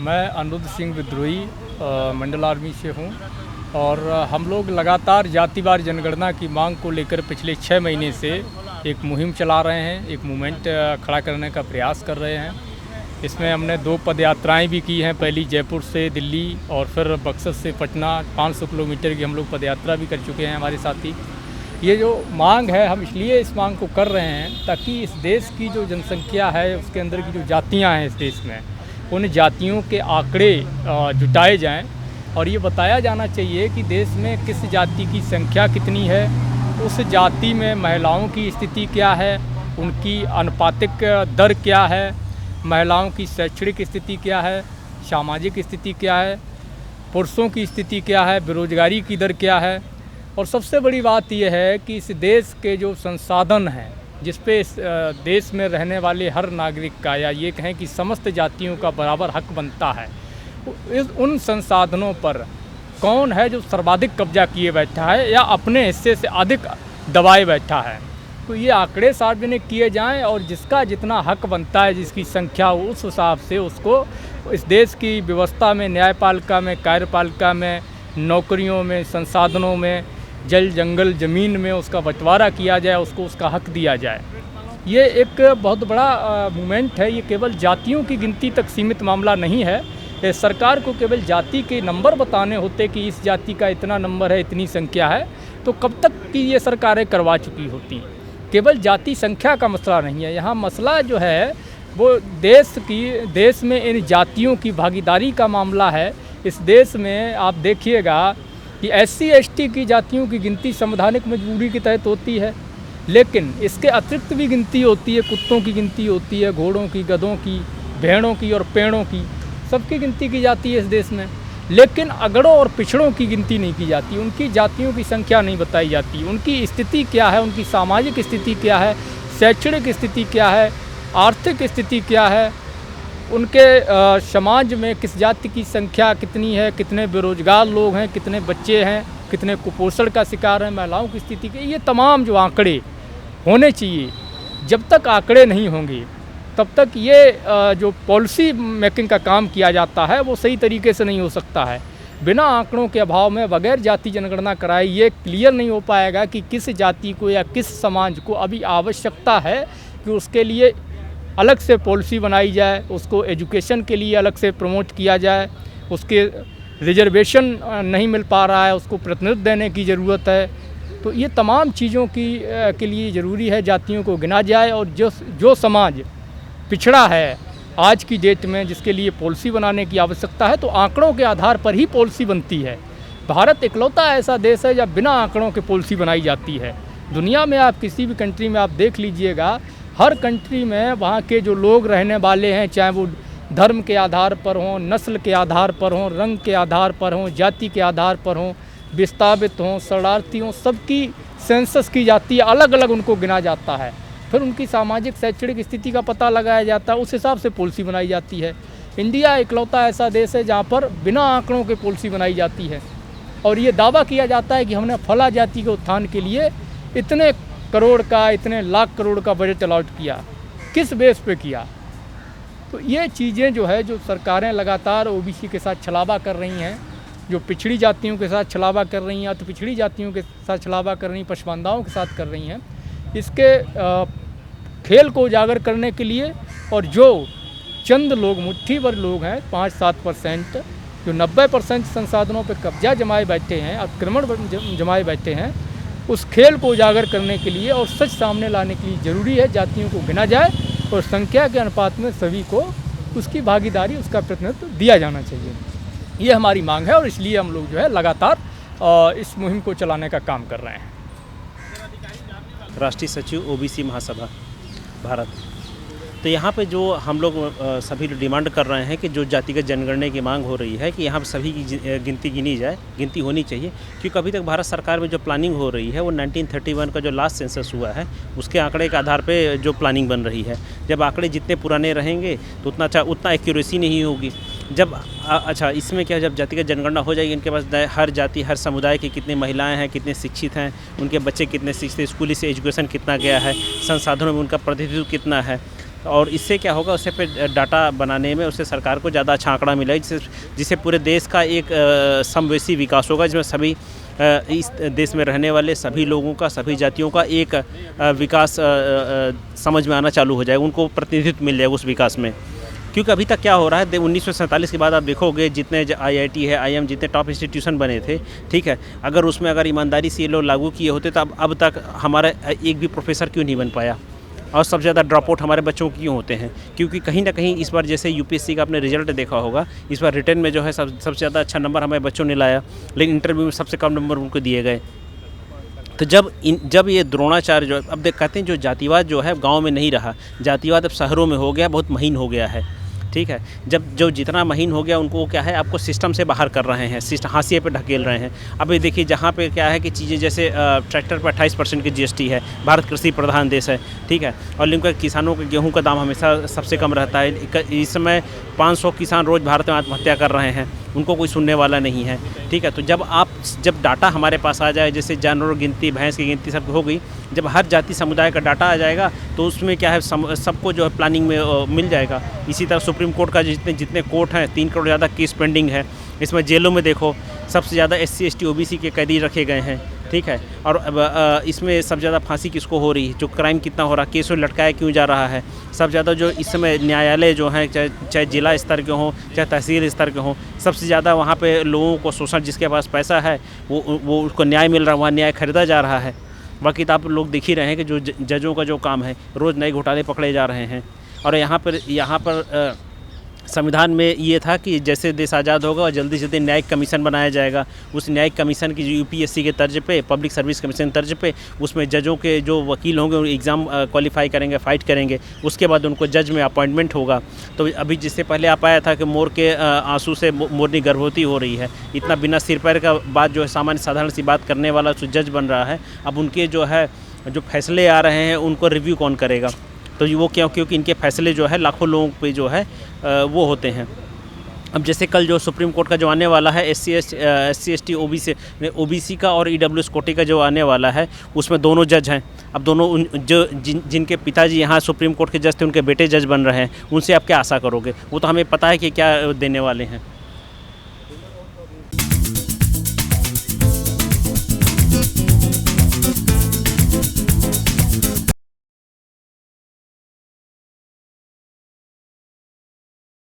मैं अनुरुद्ध सिंह विद्रोही मंडल आर्मी से हूँ और हम लोग लगातार जातिवार जनगणना की मांग को लेकर पिछले 6 महीने से एक मुहिम चला रहे हैं, एक मूवमेंट खड़ा करने का प्रयास कर रहे हैं। इसमें हमने 2 पदयात्राएं भी की हैं, पहली जयपुर से दिल्ली और फिर बक्सर से पटना 500 किलोमीटर की हम लोग पदयात्रा भी कर चुके हैं हमारे साथी। ये जो मांग है, हम इसलिए इस मांग को कर रहे हैं ताकि इस देश की जो जनसंख्या है, उसके अंदर की जो जातियाँ हैं इस देश में, उन जातियों के आंकड़े जुटाए जाएं और ये बताया जाना चाहिए कि देश में किस जाति की संख्या कितनी है, उस जाति में महिलाओं की स्थिति क्या है, उनकी आनुपातिक दर क्या है, महिलाओं की शैक्षणिक स्थिति क्या है, सामाजिक स्थिति क्या है, पुरुषों की स्थिति क्या है, बेरोजगारी की दर क्या है। और सबसे बड़ी बात यह है कि इस देश के जो संसाधन हैं, जिस पे इस देश में रहने वाले हर नागरिक का, या ये कहें कि समस्त जातियों का बराबर हक बनता है, उन संसाधनों पर कौन है जो सर्वाधिक कब्जा किए बैठा है या अपने हिस्से से अधिक दबाए बैठा है। तो ये आंकड़े सार्वजनिक किए जाएं और जिसका जितना हक बनता है, जिसकी संख्या हो, उस हिसाब से उसको इस देश की व्यवस्था में, न्यायपालिका में, कार्यपालिका में, नौकरियों में, संसाधनों में, जल जंगल ज़मीन में उसका बंटवारा किया जाए, उसको उसका हक दिया जाए। ये एक बहुत बड़ा मूवमेंट है। ये केवल जातियों की गिनती तक सीमित मामला नहीं है। सरकार को केवल जाति के नंबर बताने होते कि इस जाति का इतना नंबर है, इतनी संख्या है, तो कब तक की ये सरकारें करवा चुकी होती। केवल जाति संख्या का मसला नहीं है, यहाँ मसला जो है वो देश में इन जातियों की भागीदारी का मामला है। इस देश में आप देखिएगा कि SC/ST की जातियों की गिनती संवैधानिक मजबूरी के तहत होती है, लेकिन इसके अतिरिक्त भी गिनती होती है। कुत्तों की गिनती होती है, घोड़ों की, गधों की, भेड़ों की और पेड़ों की, सबकी गिनती की जाती है इस देश में। लेकिन अगड़ों और पिछड़ों की गिनती नहीं की जाती, उनकी जातियों की संख्या नहीं बताई जाती, उनकी स्थिति क्या है, उनकी सामाजिक स्थिति क्या है, शैक्षणिक स्थिति क्या है, आर्थिक स्थिति क्या है, उनके समाज में किस जाति की संख्या कितनी है, कितने बेरोजगार लोग हैं, कितने बच्चे हैं, कितने कुपोषण का शिकार हैं, महिलाओं की स्थिति के, ये तमाम जो आंकड़े होने चाहिए, जब तक आंकड़े नहीं होंगे तब तक ये जो पॉलिसी मेकिंग का काम किया जाता है वो सही तरीके से नहीं हो सकता है। बिना आंकड़ों के अभाव में, बगैर जाति जनगणना कराए, ये क्लियर नहीं हो पाएगा कि किस जाति को या किस समाज को अभी आवश्यकता है कि उसके लिए अलग से पॉलिसी बनाई जाए, उसको एजुकेशन के लिए अलग से प्रमोट किया जाए, उसके रिजर्वेशन नहीं मिल पा रहा है, उसको प्रतिनिधित्व देने की ज़रूरत है। तो ये तमाम चीज़ों के लिए ज़रूरी है जातियों को गिना जाए और जो समाज पिछड़ा है आज की डेट में, जिसके लिए पॉलिसी बनाने की आवश्यकता है, तो आंकड़ों के आधार पर ही पॉलिसी बनती है। भारत इकलौता ऐसा देश है जब बिना आंकड़ों के पॉलिसी बनाई जाती है। दुनिया में आप किसी भी कंट्री में आप देख लीजिएगा, हर कंट्री में वहाँ के जो लोग रहने वाले हैं, चाहे वो धर्म के आधार पर हों, नस्ल के आधार पर हों, रंग के आधार पर हों, जाति के आधार पर हों, विस्थापित हों, शरणार्थी हों, सबकी सेंसस की जाती है, अलग अलग उनको गिना जाता है, फिर उनकी सामाजिक शैक्षणिक स्थिति का पता लगाया जाता है, उस हिसाब से पॉलिसी बनाई जाती है। इंडिया इकलौता ऐसा देश है जहाँ पर बिना आंकड़ों के पॉलिसी बनाई जाती है और ये दावा किया जाता है कि हमने फला जाति के उत्थान के लिए इतने करोड़ का, इतने लाख करोड़ का बजट अलॉट किया। किस बेस पे किया? तो ये चीज़ें जो है, जो सरकारें लगातार OBC के साथ छलावा कर रही हैं, जो पिछड़ी जातियों के साथ छलावा कर रही हैं, अति पिछड़ी जातियों के साथ छलावा कर रही हैं, पछवांदाओं के साथ कर रही हैं, इसके खेल को उजागर करने के लिए, और जो चंद लोग, मुट्ठी भर लोग हैं, 5-7%, जो 90% संसाधनों पर कब्जा जमाए बैठे हैं, अतिक्रमण जमाए बैठे हैं, उस खेल को उजागर करने के लिए और सच सामने लाने के लिए ज़रूरी है जातियों को गिना जाए और संख्या के अनुपात में सभी को उसकी भागीदारी, उसका प्रतिनिधित्व दिया जाना चाहिए। ये हमारी मांग है और इसलिए हम लोग जो है लगातार इस मुहिम को चलाने का काम कर रहे हैं। राष्ट्रीय सचिव OBC महासभा भारत। तो यहाँ पे जो हम लोग सभी डिमांड कर रहे हैं कि जो जातिगत जनगणना की मांग हो रही है कि यहाँ सभी की गिनती गिनी जाए, गिनती होनी चाहिए, क्योंकि अभी तक भारत सरकार में जो प्लानिंग हो रही है वो 1931 का जो लास्ट सेंसस हुआ है उसके आंकड़े के आधार पे जो प्लानिंग बन रही है। जब आंकड़े जितने पुराने रहेंगे तो उतना एक्यूरेसी नहीं होगी। जब इसमें क्या है, जब जातिगत जनगणना हो जाएगी, इनके पास हर जाति, हर समुदाय की कितनी महिलाएं हैं, कितने शिक्षित हैं, उनके बच्चे कितने शिक्षित, स्कूली से एजुकेशन कितना गया है, संसाधनों में उनका प्रतिनिधित्व कितना है, और इससे क्या होगा, उससे पे डाटा बनाने में उससे सरकार को ज़्यादा अच्छा आंकड़ा मिला, जिससे पूरे देश का एक समवेशी विकास होगा, जिसमें सभी इस देश में रहने वाले सभी लोगों का, सभी जातियों का एक विकास समझ में आना चालू हो जाएगा, उनको प्रतिनिधित्व मिल जाएगा उस विकास में। क्योंकि अभी तक क्या हो रहा है, 1947 के बाद आप देखोगे जितने IIT है, IIM, जितने टॉप इंस्टीट्यूशन बने थे, ठीक है, अगर उसमें अगर ईमानदारी से ये लोग लागू किए होते तो अब तक हमारा एक भी प्रोफेसर क्यों नहीं बन पाया, और सबसे ज़्यादा ड्रॉप आउट हमारे बच्चों की क्यों होते हैं? क्योंकि कहीं ना कहीं इस बार जैसे UPSC का आपने रिजल्ट देखा होगा, इस बार रिटर्न में जो है सबसे ज़्यादा अच्छा नंबर हमारे बच्चों ने लाया, लेकिन इंटरव्यू में सबसे कम नंबर उनको दिए गए। तो जब ये द्रोणाचार्य जो अब कहते हैं, जो जातिवाद जो है गांव में नहीं रहा, जातिवाद अब शहरों में हो गया, बहुत महीन हो गया है, ठीक है। जब जो जितना महीन हो गया, उनको क्या है, आपको सिस्टम से बाहर कर रहे हैं, सिस्टम हाशिए पे ढकेल रहे हैं। अभी देखिए, जहाँ पे क्या है कि चीज़ें जैसे ट्रैक्टर पर 28% की GST है, भारत कृषि प्रधान देश है, ठीक है, और लेकिन किसानों के गेहूं का दाम हमेशा सबसे कम रहता है। इस समय 500 किसान रोज़ भारत में आत्महत्या कर रहे हैं, उनको कोई सुनने वाला नहीं है, ठीक है। तो जब डाटा हमारे पास आ जाए, जैसे जानवरों की गिनती, भैंस की गिनती सब हो गई, जब हर जाति समुदाय का डाटा आ जाएगा तो उसमें क्या है, सबको जो है प्लानिंग में मिल जाएगा। इसी तरह सुप्रीम कोर्ट का जितने कोर्ट हैं, 3 करोड़ ज़्यादा केस पेंडिंग है। इसमें जेलों में देखो सबसे ज़्यादा SC ST OBC के कैदी रखे गए हैं, ठीक है। और इसमें सबसे ज़्यादा फांसी किसको हो रही है, जो क्राइम कितना हो रहा है, केसों लटकाया क्यों जा रहा है, सबसे ज़्यादा जो इस समय न्यायालय जो हैं, चाहे जिला स्तर के हों, चाहे तहसील स्तर के हों, सबसे ज़्यादा वहाँ पे लोगों को शोषण, जिसके पास पैसा है वो उसको न्याय मिल रहा है, वहाँ न्याय खरीदा जा रहा है। बाकी तो आप लोग देख ही रहे हैं कि जो जजों का जो काम है, रोज़ नए घोटाले पकड़े जा रहे हैं। और यहाँ पर संविधान में ये था कि जैसे देश आज़ाद होगा और जल्दी से जल्दी न्यायिक कमीशन बनाया जाएगा। उस न्यायिक कमीशन की जो UPSC के तर्ज पे, पब्लिक सर्विस कमीशन तर्ज पे, उसमें जजों के जो वकील होंगे वो एग्ज़ाम क्वालिफाई करेंगे, फ़ाइट करेंगे, उसके बाद उनको जज में अपॉइंटमेंट होगा। तो अभी जिससे पहले आप आया था कि मोर के आंसू से मोरनी गर्भवती हो रही है, इतना बिना सिर पैर का बात जो है, सामान्य साधारण सी बात करने वाला जो जज बन रहा है, अब उनके जो है जो फैसले आ रहे हैं उनको रिव्यू कौन करेगा? तो वो क्योंकि इनके फैसले जो है लाखों लोगों पे जो है वो होते हैं। अब जैसे कल जो सुप्रीम कोर्ट का जो आने वाला है, SC ST OBC का और EWS कोटे का जो आने वाला है, उसमें दोनों जज हैं। अब दोनों जिनके पिताजी यहाँ सुप्रीम कोर्ट के जज थे, उनके बेटे जज बन रहे हैं, उनसे आप क्या आशा करोगे? वो तो हमें पता है कि क्या देने वाले हैं।